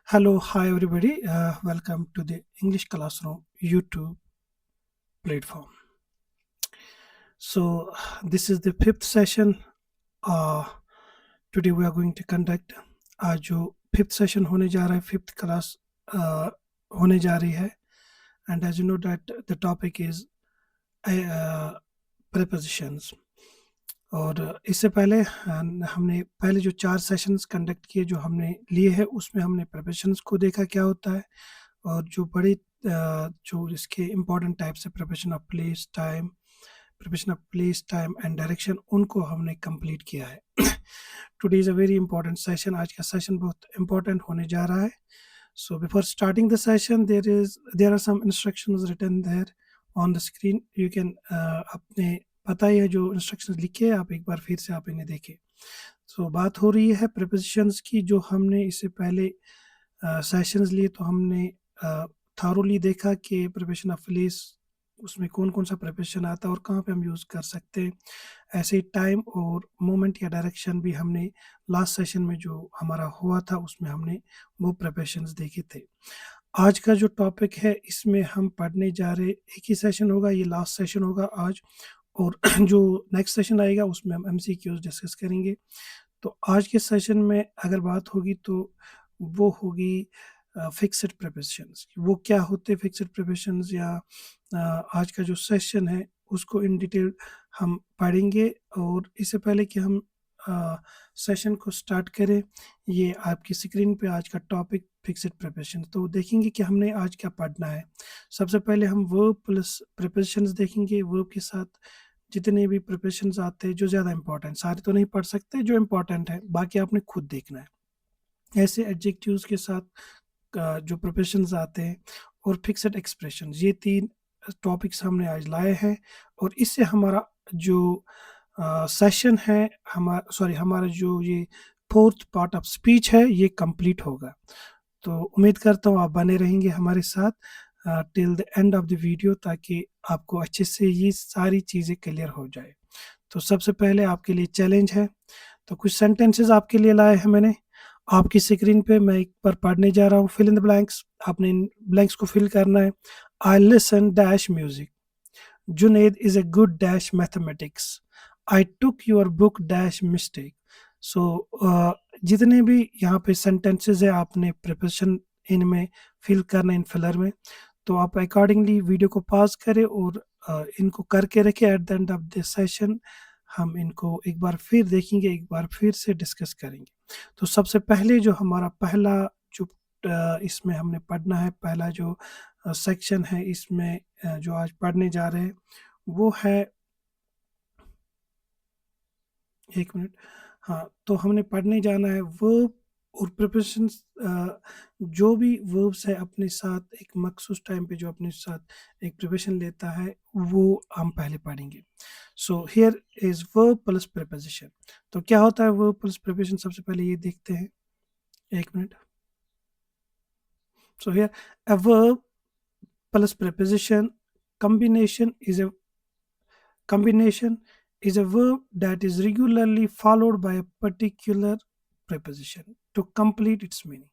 Hello, hi everybody. Welcome to the English Classroom YouTube platform. So, this is the fifth session. Uh, Today we are going to conduct आज जो fifth session होने जा रहा है fifth class होने जा रही है and as you know that the topic is prepositions. और इससे पहले हमने पहले जो 4 सेशंस कंडक्ट किए जो हमने लिए हैं उसमें हमने prepositions को देखा क्या होता है और जो बड़े जो इसके इम्पोर्टेंट टाइप्स है preposition of place time and direction उनको हमने कंप्लीट किया है. Today is a very important session. आज का सेशन बहुत इंपॉर्टेंट होने जा रहा है. So before starting the session, there are some instructions written there on the screen. You can अपने पता ही है जो instructions लिखे हैं आप एक बार फिर से आप इन्हें देखें. So बात हो रही है prepositions की जो हमने इससे पहले सेशंस लिए तो हमने thoroughly देखा कि preposition of place उसमें कौन कौन सा preposition आता है और कहाँ पे हम यूज़ कर सकते हैं. ऐसे ही टाइम और मोमेंट या डायरेक्शन भी हमने लास्ट सेशन में जो हमारा हुआ था उसमें हमने वो prepositions देखे थे. आज का जो टॉपिक है इसमें हम पढ़ने जा रहे एक ही सेशन होगा, ये लास्ट सेशन होगा आज और जो नेक्स्ट सेशन आएगा उसमें हम MCQs डिस्कस करेंगे. तो आज के सेशन में अगर बात होगी तो वो होगी फिक्स्ड prepositions. वो क्या होते हैं फिक्स्ड prepositions या आज का जो सेशन है उसको इन डिटेल हम पढ़ेंगे. और इससे पहले कि हम सेशन को स्टार्ट करें ये आपकी स्क्रीन पे आज का टॉपिक फिक्स्ड preposition. तो देखेंगे कि हमने आज क्या पढ़ना है. सबसे पहले हम वर्ब प्लस prepositions देखेंगे. वर्ब के साथ जितने भी prepositions आते हैं जो ज़्यादा इंपॉर्टेंट, सारे तो नहीं पढ़ सकते, जो इंपॉर्टेंट है बाकी आपने खुद देखना है. ऐसे एडजेक्टिव्स के साथ जो prepositions आते हैं और फिक्स्ड एक्सप्रेशंस, ये 3 टॉपिक्स हमने आज लाए हैं और इससे हमारा जो सेशन है हमारा जो ये फोर्थ पार्ट ऑफ स्पीच है ये कंप्लीट होगा. तो उम्मीद करता हूँ आप बने रहेंगे हमारे साथ till the end of the video ताकि आपको अच्छे से ये सारी चीज़ें क्लियर हो जाए. तो सबसे पहले आपके लिए चैलेंज है. तो कुछ सेंटेंसेस आपके लिए लाए हैं मैंने आपकी स्क्रीन पे. मैं एक बार पढ़ने जा रहा हूँ. Fill in the blanks. आपने इन ब्लैंक्स को फिल करना है. I listen dash music. Junaid is a good dash mathematics. I took your book dash mistake. So जितने भी यहाँ पे सेंटेंसेस है आपने प्रिपरेशन इनमें फिल करना इन फिलर में. तो आप अकॉर्डिंगली वीडियो को पॉज करें और इनको करके रखें. At the end of the session हम इनको एक बार फिर देखेंगे, एक बार फिर से डिस्कस करेंगे. तो सबसे पहले जो हमारा पहला जो इसमें हमने पढ़ना है, पहला जो सेक्शन है इसमें जो आज पढ़ने जा रहे हैं वो है, एक मिनट, हाँ. तो हमने पढ़ने जाना है वर्ब और प्रिपरेशंस. जो भी वर्ब्स है अपने साथ एक मखसूस टाइम पे जो अपने साथ एक प्रिपरेशन लेता है वो हम पहले पढ़ेंगे. So here is verb plus preposition. तो क्या होता है वर्ब प्लस प्रिपरेशन, सबसे पहले ये देखते हैं. एक minute. So here a verb plus preposition combination is a verb that is regularly followed by a particular preposition to complete its meaning.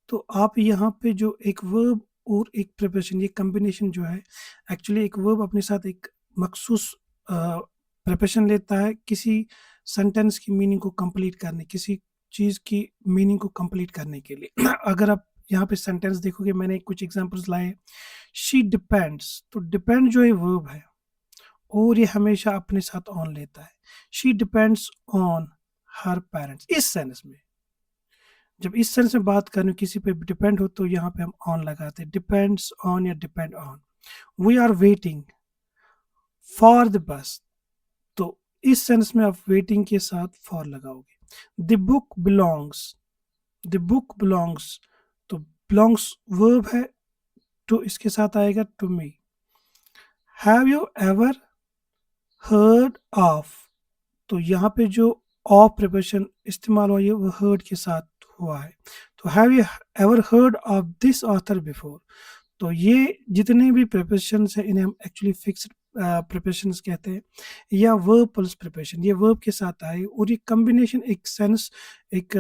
तो आप यहाँ पे जो एक वर्ब और एक preposition, ये combination जो है एक्चुअली एक वर्ब अपने साथ एक मखसूस preposition लेता है किसी सेंटेंस की मीनिंग को कंप्लीट करने, किसी चीज़ की मीनिंग को कंप्लीट करने के लिए. अगर आप यहाँ पे सेंटेंस देखोगे मैंने कुछ एग्जांपल्स लाए. She depends. तो डिपेंड जो है वर्ब है और ये हमेशा अपने साथ ऑन लेता है. She depends on her parents. इस सेंस में जब इस सेंस में बात करें किसी पे डिपेंड हो तो यहाँ पे हम ऑन लगाते हैं. डिपेंड्स ऑन या depend on. We are waiting for the bus. तो इस सेंस में आप वेटिंग के साथ फॉर लगाओगे. The book belongs. The book belongs. तो बिलोंग्स वर्ब है तो इसके साथ आएगा to me. Have you ever heard of. तो यहाँ पे जो ऑफ प्रिपोजिशन इस्तेमाल हुआ है वो हर्ड के साथ हुआ है. तो have you ever heard of this author before. तो ये जितने भी प्रिपोजिशंस हैं इन्हें हम एक्चुअली फिक्स्ड प्रिपोजिशंस कहते हैं या वर्ब प्लस प्रिपोजिशन. ये वर्ब के साथ आए और ये कॉम्बिनेशन एक सेंस एक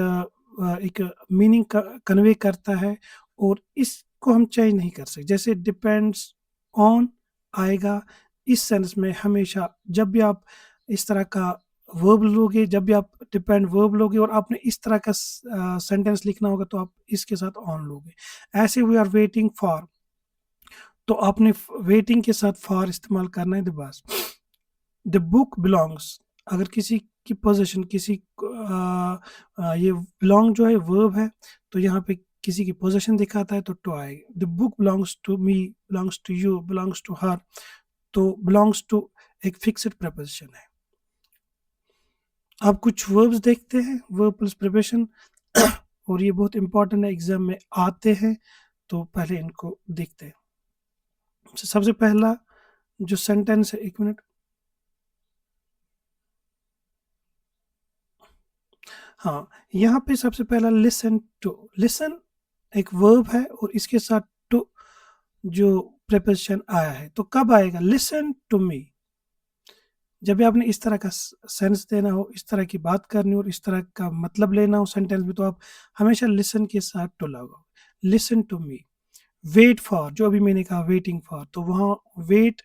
एक मीनिंग कन्वे करता है और इसको हम चेंज नहीं कर सकते। जैसे डिपेंड्स ऑन आएगा इस सेंस में हमेशा, जब भी आप इस तरह का वर्ब लोगे, जब भी आप डिपेंड वर्ब लोगे और आपने इस तरह का सेंटेंस लिखना होगा तो आप इसके साथ ऑन लोगे। ऐसे वी आर वेटिंग फॉर, तो आपने वेटिंग के साथ फॉर इस्तेमाल करना है। The bus the book belongs, अगर किसी की पोजीशन किसी ये बिलोंग जो है वर्ब है, तो यहाँ पे किसी की पोजीशन दिखाता है तो टू आएगा। The book belongs to me, belongs to you, belongs to her, तो बिलोंग्स टू एक फिक्स्ड प्रपोजिशन है। अब कुछ वर्ब्स देखते हैं, वर्ब प्लस प्रिपरेशन और ये बहुत इंपॉर्टेंट है, एग्जाम में आते हैं, तो पहले इनको देखते हैं। सबसे पहला जो सेंटेंस है, एक मिनट, हाँ, यहाँ पे सबसे पहला लिसन टू। लिसन एक वर्ब है और इसके साथ टू जो प्रेपोजिशन आया है, तो कब आएगा? Listen to me. जब भी आपने इस तरह का सेंस देना हो, इस तरह की बात करनी हो और इस तरह का मतलब लेना हो सेंटेंस में, तो आप हमेशा लिसन के साथ टू लगाओ। Listen to me. Wait for, जो अभी मैंने कहा वेटिंग फॉर, तो वहाँ वेट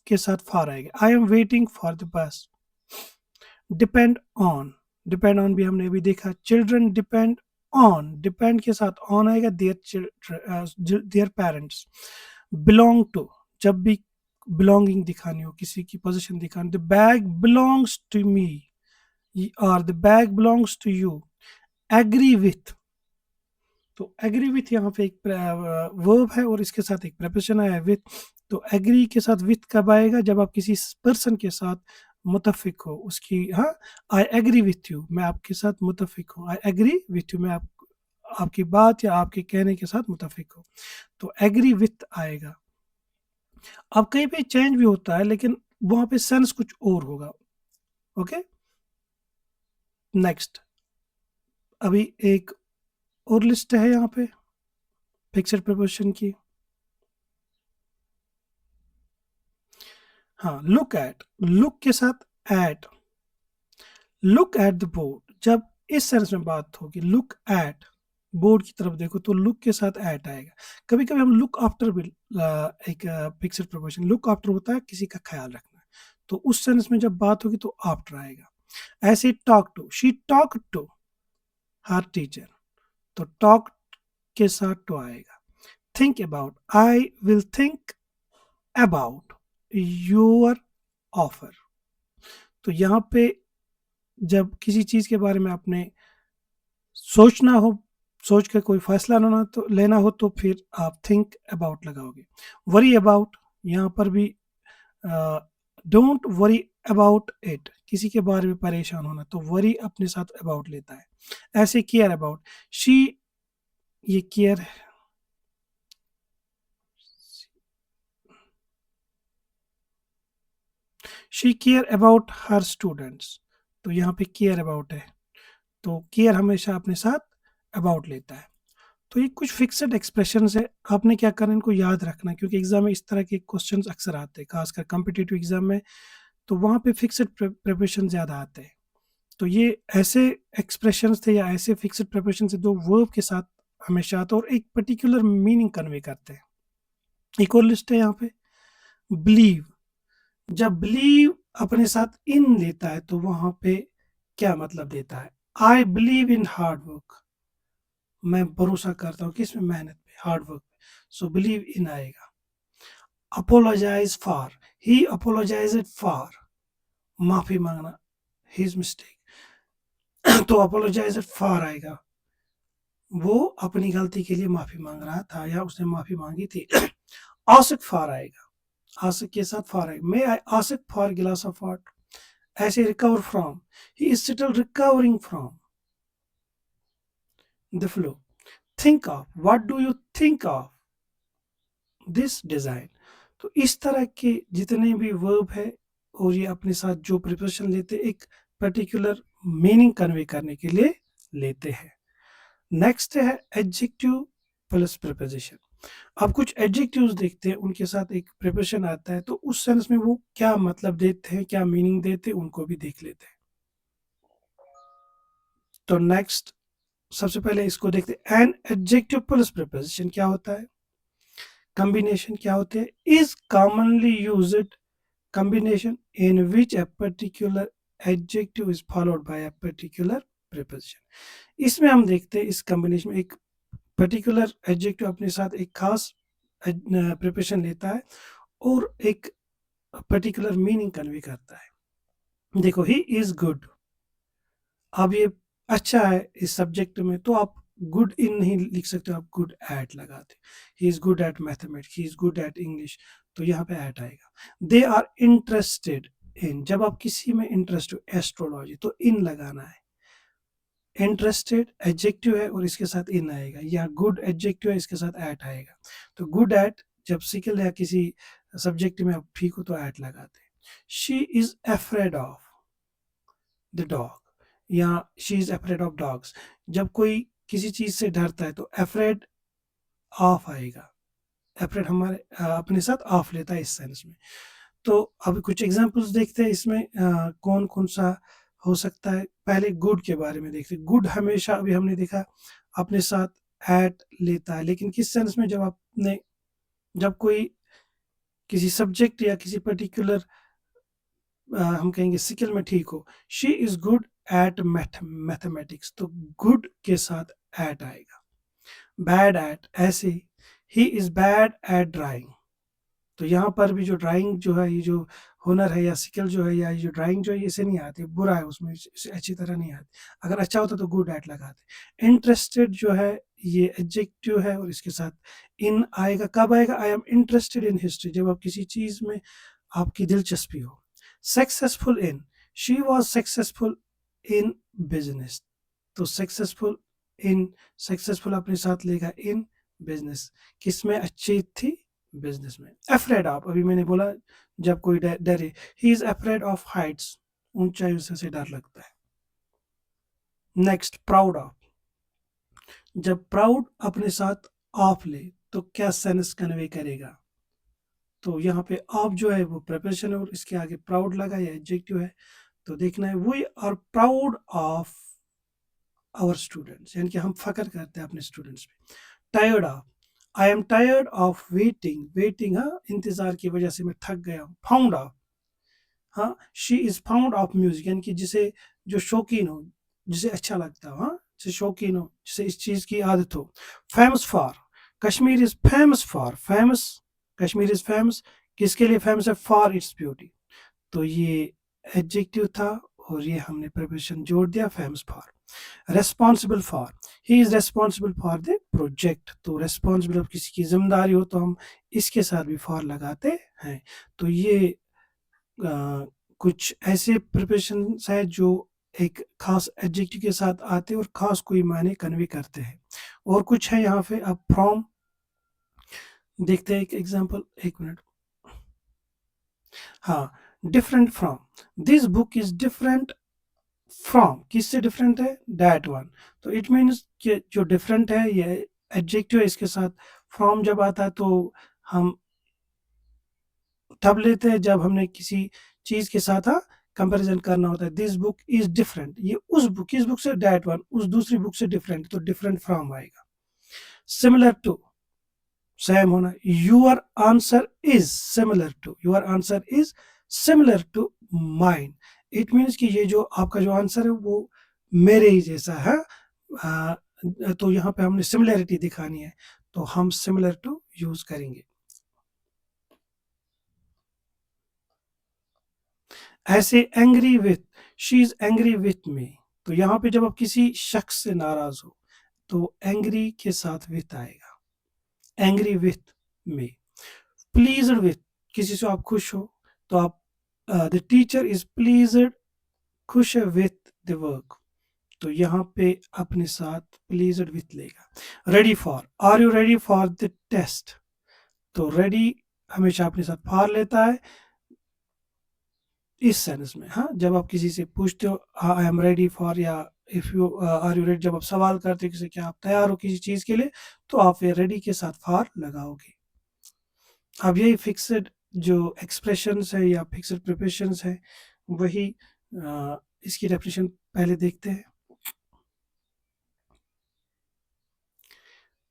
के साथ फॉर आएगा। I am waiting for the बस। डिपेंड ऑन, डिपेंड ऑन भी हमने अभी देखा। चिल्ड्रन डिपेंड ऑन, डिपेंड के साथ ऑन आएगा, देयर पेरेंट्स। बिलोंग टू, जब भी बिलोंगिंग दिखानी हो, किसी की पोजीशन दिखानी, the bag belongs to me और the bag belongs to you. Agree with, तो एग्री विथ यहाँ पे एक वर्ब है और इसके साथ एक प्रेपोजिशन आया है विथ, तो एग्री के साथ विथ कब आएगा? जब आप किसी पर्सन के साथ मुतफिक हो, उसकी, हाँ, आई एग्री विथ यू, मैं आपके साथ मुतफिक हूँ। आई एग्री विथ यू, मैं आपकी बात या आपके कहने के साथ मुतफिक हूँ, तो एग्री विथ आएगा। अब कहीं पे चेंज भी होता है लेकिन वहां पे सेंस कुछ और होगा। ओके, नेक्स्ट, अभी एक और लिस्ट है यहाँ पे फिक्स्ड प्रीपोजिशन की। हाँ, लुक एट, लुक के साथ at. Look at the board, जब इस सेंस में बात होगी, लुक एट, बोर्ड की तरफ देखो, तो लुक के साथ एट आएगा। कभी कभी हम लुक आफ्टर भी एक फिक्स्ड प्रीपोजिशन, लुक आफ्टर होता है किसी का ख्याल रखना, तो उस सेंस में जब बात होगी तो आफ्टर आएगा। ऐसे talk to, she talk to her teacher, तो टॉक के साथ टू आएगा। Think about, I will think about your offer, तो यहाँ पे जब किसी चीज के बारे में आपने सोचना हो, सोच कर कोई फैसला लेना हो तो फिर आप थिंक अबाउट लगाओगे। वरी अबाउट, यहाँ पर भी डोंट वरी अबाउट इट, किसी के बारे में परेशान होना, तो वरी अपने साथ अबाउट लेता है। ऐसे केयर अबाउट, शी, ये केयर है, she care about her students, तो यहाँ पे केयर अबाउट है, तो केयर हमेशा अपने साथ अबाउट लेता है। तो ये कुछ फिक्स्ड एक्सप्रेशंस है, आपने क्या करना, इनको याद रखना, क्योंकि एग्जाम में इस तरह के क्वेश्चंस अक्सर आते हैं, खासकर कॉम्पिटिटिव एग्जाम में, तो वहाँ पे फिक्स्ड प्रिपरेशन ज़्यादा आते हैं। तो ये ऐसे एक्सप्रेशंस थे या ऐसे फिक्स्ड प्रिपरेशन से जो वर्ब के साथ हमेशा आते और एक पर्टिकुलर मीनिंग कन्वे करते हैं। एक और लिस्ट है यहाँ पे, बिलीव, जब बिलीव अपने साथ इन लेता है तो वहां पे क्या मतलब देता है? I believe in hard work, मैं भरोसा करता हूँ किसमें? मेहनत पे, हार्ड वर्क पे, सो बिलीव इन आएगा। Apologise for, he apologise for, माफी मांगना, हिज मिस्टेक, तो अपोलोजाइज फॉर आएगा, वो अपनी गलती के लिए माफी मांग रहा था या उसने माफी मांगी थी। आसिक फॉर आएगा, आसिक के साथ फॉर आएगा, मे आई आसिक फॉर गिलास ऑफ वाटर। ऐसे recover from, he is still recovering from the flow. Think of, what do you think of this design, तो इस तरह के जितने भी वर्ब है और ये अपने साथ जो प्रिपोजिशन लेते एक पर्टिकुलर मीनिंग कन्वे करने के लिए लेते हैं। नेक्स्ट है एडजेक्टिव प्लस प्रिपोजिशन। अब कुछ एडजेक्टिव्स देखते हैं, उनके साथ एक प्रिपोजिशन आता है, तो उस सेंस में वो क्या मतलब देते हैं, क्या मीनिंग देते हैं, उनको भी देख लेते हैं। तो नेक्स्ट सबसे पहले इसको देखते हैं। एन एडजेक्टिव प्लस प्रीपोजिशन क्या होता है, कॉम्बिनेशन क्या होते हैं, is commonly used combination in which a particular adjective is followed by a particular preposition। इसमें हम देखते हैं इस कॉम्बिनेशन में एक पर्टिकुलर एडजेक्टिव अपने साथ एक खास प्रिपोजिशन लेता है और एक पर्टिकुलर मीनिंग कन्वे करता है। देखो, ही इज गुड, अब ये अच्छा है इस सब्जेक्ट में, तो आप गुड इन नहीं लिख सकते, आप गुड एट लगाते। He is good at mathematics, he is good eight English, तो यहाँ पे एट आएगा। दे आर इंटरेस्टेड इन, जब आप किसी में इंटरेस्ट हो, एस्ट्रोलॉजी, तो इन लगाना है। इंटरेस्टेड एडजेक्टिव है और इसके साथ इन आएगा, या गुड एडजेक्टिव है इसके साथ एट आएगा। तो गुड एट, जब सिकल या किसी सब्जेक्ट में आप ठीक हो तो एट लगाते हैं। She is afraid of the dog, या she is afraid of dogs, जब कोई किसी चीज से डरता है तो अफ्रेड ऑफ आएगा। अफ्रेड हमारे अपने साथ ऑफ लेता है इस सेंस में। तो अब कुछ एग्जांपल्स देखते हैं इसमें कौन कौन सा हो सकता है। पहले गुड के बारे में देखते हैं। गुड हमेशा अभी हमने देखा अपने साथ एट लेता है, लेकिन किस सेंस में, जब कोई किसी सब्जेक्ट या किसी पर्टिकुलर हम कहेंगे स्किल में ठीक हो। She is good at mathematics, तो गुड के साथ एट आएगा। बैड एट, ऐसे he is bad at drawing, तो यहाँ पर भी जो ड्राइंग जो है, ये जो हुनर है या स्किल जो है, या ये जो ड्राइंग जो है, इसे नहीं आती, बुरा है उसमें, इसे अच्छी तरह नहीं आती। अगर अच्छा होता तो गुड एट लगाते। इंटरेस्टेड जो है ये एडजेक्टिव है और इसके साथ इन आएगा। कब आएगा? I am interested in history, जब आप किसी चीज में आपकी दिलचस्पी हो। Successful in, she was successful in business, तो सक्सेसफुल इन, सक्सेसफुल अपने साथ लेगा इन बिजनेस, किसमें अच्छी थी, बिजनेस में। अफ्रेड ऑफ, अभी मैंने बोला जब कोई डरे, he is afraid of Heights, ऊंचाई से डर लगता है। नेक्स्ट, प्राउड ऑफ, जब प्राउड अपने साथ ऑफ ले तो क्या सेंस कन्वे करेगा, तो यहाँ पे ऑफ जो है वो प्रिपरेशन है और इसके आगे प्राउड लगा या एडजेक्टिव है, तो देखना है we are proud of our students, यानी कि हम फख्र करते हैं अपने स्टूडेंट्स पे। Tired of, I am tired of waiting, waiting, हाँ, इंतजार की वजह से मैं थक गया हूँ। फाउंड ऑफ, हाँ, she is found of music, यानी कि जिसे, जो शौकीन हो, जिसे अच्छा लगता हो, हाँ, जिसे शौकीन हो, जिसे इस चीज की आदत हो। Famous for, Kashmir is famous for, famous, Kashmir is famous, किसके लिए फेमस है? फॉर इट्स ब्यूटी, तो ये एडजेक्टिव था और ये हमने प्रिपोजिशन जोड़ दिया, famous for. Responsible for, he is responsible for the project, तो रेस्पॉन्सिबल, अब किसी की जिम्मेदारी हो तो हम इसके साथ भी फॉर लगाते हैं। तो ये कुछ ऐसे प्रिपोजिशन है जो एक खास एडजेक्टिव के साथ आते हैं और खास कोई मायने कन्वे करते हैं। और कुछ है यहाँ पे। अब फ्रॉम देखते हैं एक एग्जांपल, एक मिनट। हाँ, different from, this book is different from, किससे डिफरेंट है? दैट वन, तो इट मीन्स कि जो डिफरेंट है ये एडजेक्टिव है, इसके साथ फ्रॉम जब आता है तो हम तब लेते हैं जब हमने किसी चीज के साथ कंपैरिजन करना होता है। दिस बुक इज डिफरेंट, ये उस बुक, किस बुक से? दैट वन, उस दूसरी बुक से डिफरेंट, तो डिफरेंट फ्रॉम आएगा। सिमिलर टू, सेम होना। Your answer is similar to, your answer is similar to mine, it means कि ये जो आपका जो आंसर है वो मेरे ही जैसा है। तो यहाँ पे हमने सिमिलरिटी दिखानी है, तो हम सिमिलर टू यूज करेंगे। ऐसे angry with, she is angry with me, तो यहाँ पे जब आप किसी शख्स से नाराज हो तो एंग्री के साथ विथ आएगा, angry with me. Pleased with, किसी से आप खुश हो तो आप द टीचर इज प्लीज्ड, खुश है विथ द वर्क, तो यहाँ पे अपने साथ प्लीज्ड विथ लेगा। Ready for, are you ready for the test, तो रेडी हमेशा अपने साथ फॉर लेता है इस सेंस में। हाँ, जब आप किसी से पूछते हो आई एम रेडी फॉर, या if you are you ready, जब आप सवाल करते हो किसी, क्या आप तैयार हो किसी चीज के लिए, तो आप ये रेडी के साथ फॉर लगाओगे। अब यही फिक्स्ड जो एक्सप्रेशंस है या फिक्स्ड प्रिपरेशंस है, वही इसकी डेफिनेशन पहले देखते हैं।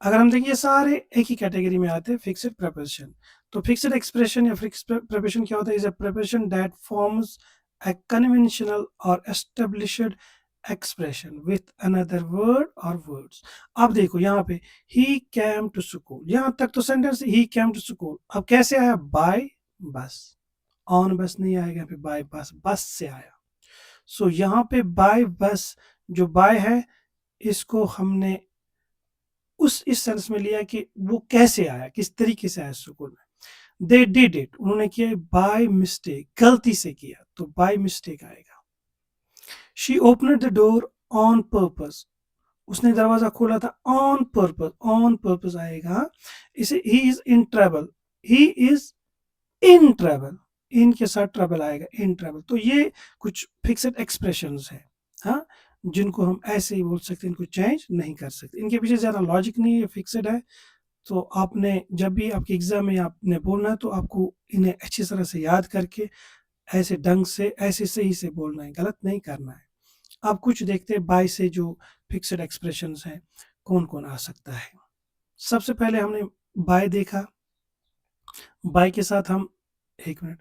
अगर हम देखें ये सारे एक ही कैटेगरी में आते हैं, फिक्स्ड प्रीपोजिशन। तो फिक्स्ड एक्सप्रेशन या फिक्स्ड प्रीपोजिशन क्या होता है? Is a preposition that forms a conventional or established expression with another word or words। अब देखो यहाँ पे he came to school, यहाँ तक तो sentence he came to school। अब कैसे आया? by bus। on बस नहीं आएगा यहाँ पे, by bus, बस से आया। सो यहाँ पे by bus, जो by है इसको हमने उस इस सेंस में लिया कि वो कैसे आया, किस तरीके से आया स्कूल में। दे डिड इट, उन्होंने किया बाय मिस्टेक, गलती से किया, तो बाय मिस्टेक आएगा। She opened the door on purpose, उसने दरवाजा खोला था ऑन पर्पस, ऑन पर्पस आएगा। इसे he is in travel, he is in travel, in के साथ ट्रैवल आएगा, इन ट्रैवल। तो ये कुछ फिक्स्ड एक्सप्रेशंस है, हाँ, जिनको हम ऐसे ही बोल सकते हैं, इनको चेंज नहीं कर सकते, इनके पीछे ज़्यादा लॉजिक नहीं है, फिक्स्ड है। तो आपने जब भी आपके एग्जाम में आपने बोलना है तो आपको इन्हें अच्छी तरह से याद करके ऐसे ढंग से, ऐसे सही से बोलना है, गलत नहीं करना है। अब कुछ देखते हैं बाय से जो फिक्स्ड एक्सप्रेशंस हैं कौन कौन आ सकता है। सबसे पहले हमने बाय देखा, बाय के साथ हम, एक मिनट,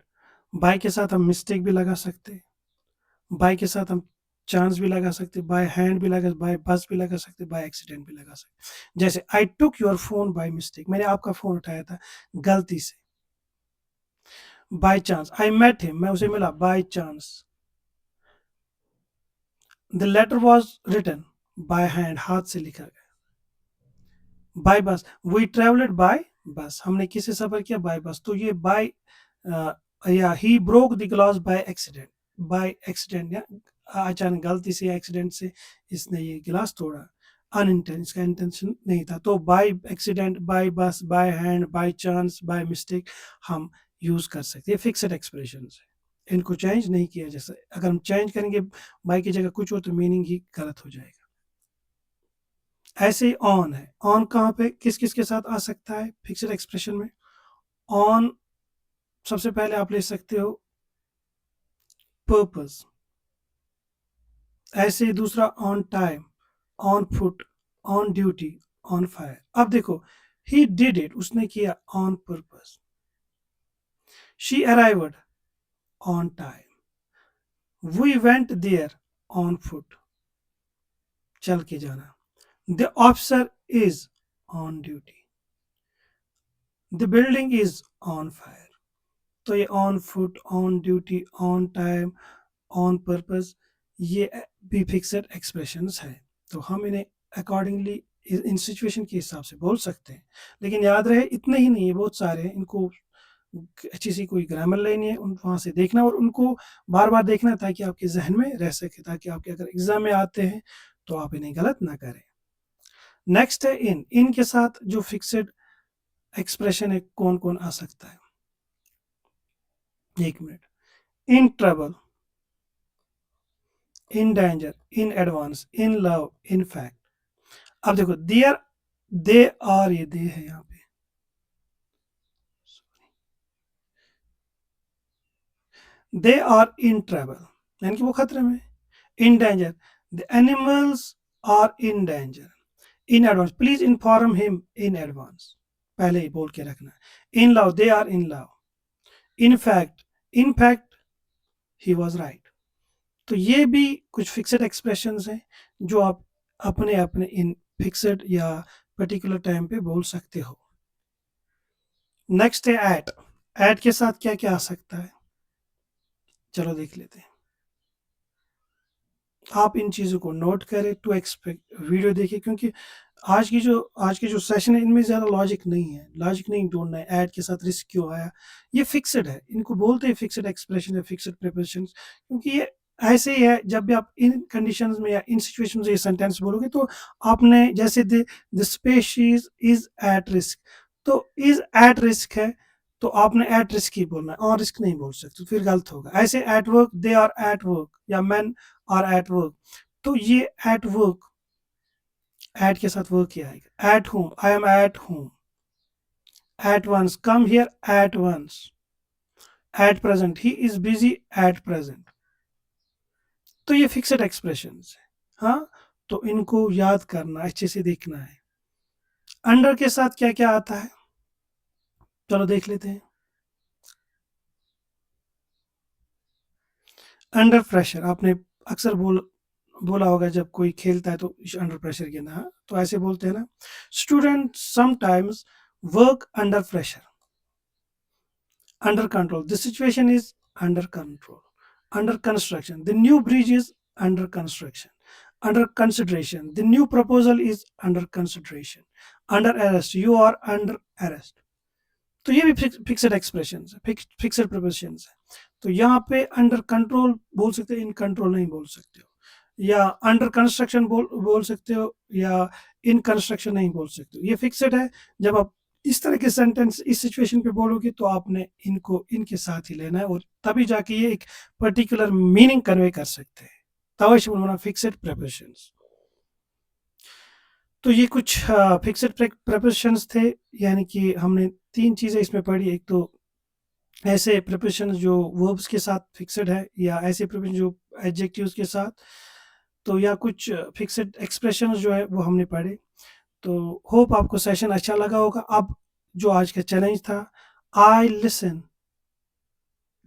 बाय के साथ हम मिस्टेक भी लगा सकते हैं, बाय के साथ हम चांस भी लगा सकते, बाय हैंड भी लगा, बाय बस भी लगा सकते, बाय एक्सीडेंट भी लगा सकते। जैसे I took your phone by mistake, मैंने आपका फोन उठाया था गलती से। By chance, I met him, मैं उसे मिला by chance. The letter was written by hand, हाथ से लिखा गया। बाय बस, वी ट्रेवल्ड बाय बस, हमने किससे सफर किया? बाय बस। तो ये बाय, या he broke the glass by accident, by accident या अचानक गलती से, एक्सीडेंट से इसने ये गिलास तोड़ा, अनइंटेंशन, इसका इंटेंशन नहीं था। तो बाय एक्सीडेंट, बाय बस, by hand, by chance, by mistake हम यूज कर सकते हैं, फिक्स्ड एक्सप्रेशन है, इनको चेंज नहीं किया जा सकता। अगर हम चेंज करेंगे बाय की जगह कुछ हो तो मीनिंग ही गलत हो जाएगा। ऐसे ही ऑन है, ऑन कहाँ पे किस किस के साथ आ सकता है फिक्स्ड एक्सप्रेशन में? ऑन सबसे पहले आप ले सकते हो पर्पस, ऐसे ही दूसरा on time, on foot, on duty, on fire. अब देखो ही डिड इट, उसने किया on purpose. She arrived on time, we went there on foot, चल के जाना। The officer is on duty, the building is on fire. तो ये on foot, on duty, on time, on purpose, ये भी fixed expressions है। तो हम इन्हें अकॉर्डिंगली इन सिचुएशन के हिसाब से बोल सकते हैं। लेकिन याद रहे इतने ही नहीं है, बहुत सारे हैं, इनको अच्छी सी कोई ग्रामर लेनी है, उन वहाँ से देखना और उनको बार बार देखना ताकि आपके जहन में रह सके, ताकि आपके अगर एग्जाम में आते हैं तो आप इन्हें गलत ना करें। नेक्स्ट है इन, इन के साथ जो फिक्स्ड एक्सप्रेशन है कौन कौन आ सकता है? एक minute, in trouble, in danger, in advance, in love, in fact. अब देखो देयर, दे आर, ये दे है यहाँ पे, दे आर इन ट्रैवल, यानी कि वो खतरे में। In danger, the animals are in danger. In advance, please inform him in advance, पहले ही बोल के रखना। In love, they are in love. In fact, in fact he was right. तो ये भी कुछ फिक्स्ड एक्सप्रेशंस हैं जो आप अपने अपने इन फिक्स्ड या पर्टिकुलर टाइम पे बोल सकते हो। नेक्स्ट है एट, एट के साथ क्या क्या आ सकता है? चलो देख लेते हैं। आप इन चीज़ों को नोट करें, टू एक्सपेक्ट वीडियो देखिए, क्योंकि आज की जो सेशन है इनमें ज़्यादा लॉजिक नहीं है, लॉजिक नहीं ढूंढना है ऐड के साथ रिस्क क्यों आया। ये फिक्स्ड है, इनको बोलते हैं फिक्स्ड एक्सप्रेशन या फिक्स्ड प्रीपोजिशन, क्योंकि ये ऐसे ही है। जब भी आप इन कंडीशंस में या इन सिचुएशंस में ये सेंटेंस बोलोगे तो आपने जैसे the species is at risk, तो इज एट रिस्क है तो आपने एट रिस्क ही बोलना है, ऑन रिस्क नहीं बोल सकते, फिर गलत होगा। ऐसे at work, they are at work, या मैन आर एट वर्क, तो ये एट वर्क, एट के साथ वर्क ही आएगा। At home, I am at home. At once, come here at once. At present, he is busy at present. तो ये fixed expression है, हाँ, तो इनको याद करना, अच्छे से देखना है। अंडर के साथ क्या क्या आता है, चलो देख लेते हैं। अंडर प्रेशर आपने अक्सर बोला होगा, जब कोई खेलता है तो अंडर प्रेशर के ना, तो ऐसे बोलते हैं ना, student sometimes work under pressure, under control, the situation is under control, under construction, the new bridge is under construction, under consideration, the new proposal is under consideration, under arrest, you are under arrest। तो ये भी fixed expression है, fixed preposition है। तो यहाँ पे under control बोल सकते हो, इन कंट्रोल नहीं बोल सकते हो, या अंडर कंस्ट्रक्शन बोल सकते हो, या इन कंस्ट्रक्शन नहीं बोल सकते हो। ये फिक्स्ड है। जब आप इस तरह के सेंटेंस इस सिचुएशन पे बोलोगे तो आपने इनको इनके साथ ही लेना है, और तभी जाके ये एक पर्टिकुलर मीनिंग कन्वे कर सकते हैं। तवश बोलना फिक्स्ड प्रपोजिशंस। तो ये कुछ फिक्स्ड प्रपोजिशंस थे, यानी कि हमने 3 चीज़ें इसमें पढ़ी। एक तो ऐसे प्रिपोजिशंस जो वर्ब्स के साथ फिक्स्ड है, या ऐसे प्रिपोजिशन जो एडजेक्टिव्स के साथ, तो या कुछ फिक्स्ड एक्सप्रेशंस जो है वो हमने पढ़े। तो होप आपको सेशन अच्छा लगा होगा। अब जो आज का चैलेंज था, आई लिसन,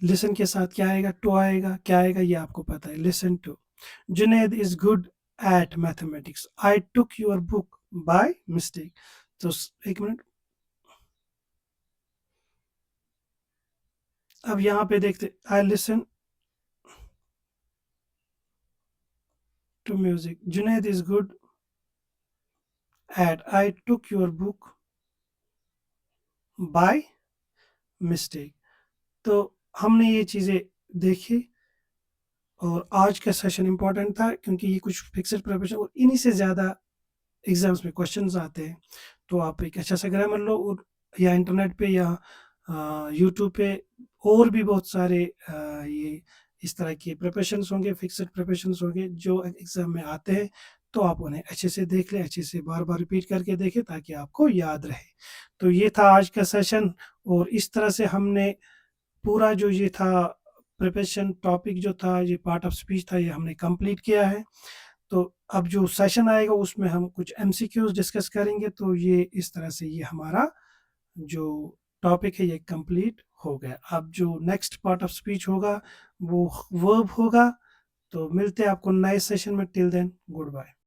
लिसन के साथ क्या आएगा, टू आएगा, क्या आएगा ये आपको पता है, listen to. Junaid is good at mathematics, I took your book by mistake. तो एक मिनट, अब यहाँ पे देखते, I listen to music, Junaid is good at, I took your book by mistake. तो हमने ये चीज़ें देखी, और आज का सेशन इम्पोर्टेंट था क्योंकि ये कुछ फिक्स्ड प्रिपरेशन, और इन्हीं से ज़्यादा एग्जाम्स में क्वेश्चंस आते हैं। तो आप एक अच्छा सा ग्रामर लो, और या इंटरनेट पे या यूट्यूब पे और भी बहुत सारे ये इस तरह के प्रिपरेशंस होंगे, फिक्स्ड प्रिपरेशंस होंगे जो एग्ज़ाम में आते हैं। तो आप उन्हें अच्छे से देख लें, अच्छे से बार बार रिपीट करके देखें ताकि आपको याद रहे। तो ये था आज का सेशन, और इस तरह से हमने पूरा जो ये था प्रिपरेशन टॉपिक जो था, ये पार्ट ऑफ स्पीच था, ये हमने कंप्लीट किया है। तो अब जो सेशन आएगा उसमें हम कुछ एमसीक्यूज डिस्कस करेंगे। तो ये इस तरह से ये हमारा जो टॉपिक है ये कंप्लीट हो गया। अब जो नेक्स्ट पार्ट ऑफ स्पीच होगा वो वर्ब होगा। तो मिलते हैं आपको नए सेशन में। Till then good bye.